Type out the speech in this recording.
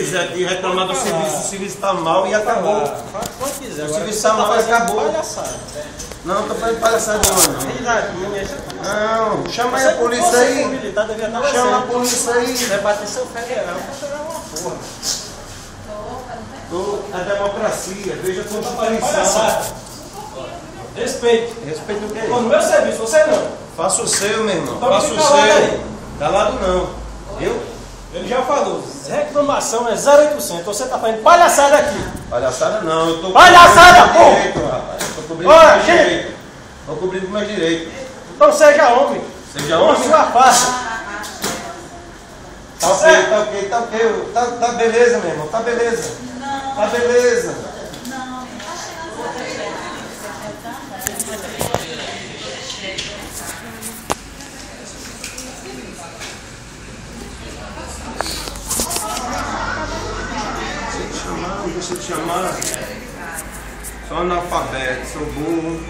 quiser aqui reclamar do serviço, o serviço está mal e acabou. Quando quiser. O serviço está mal e acabou. Palhaçada. Não, tô fazendo palhaçada não. Não, chama aí a polícia aí. Chama a polícia aí. Vai bater seu federal. Federal é uma porra. A democracia, veja como aparição. Respeito. Respeito o quê? No meu serviço, você não. Faça o seu, meu irmão. Então Faça fica o calado seu. aí. Calado não. Ele já falou. Reclamação é 0,800. Você tá fazendo palhaçada aqui. Palhaçada não, eu tô Palhaçada, cobrindo pô! meu direito, rapaz. Tô cobrindo Olha, meu gente. direito. Tô cobrindo meu direito. Então seja homem. Seja homem. Sua face. Tá ok, tá ok, tá ok. Tá beleza, meu irmão. Tá beleza. Tá beleza. Deixa eu te chamar. Sou analfabeto, sou burro.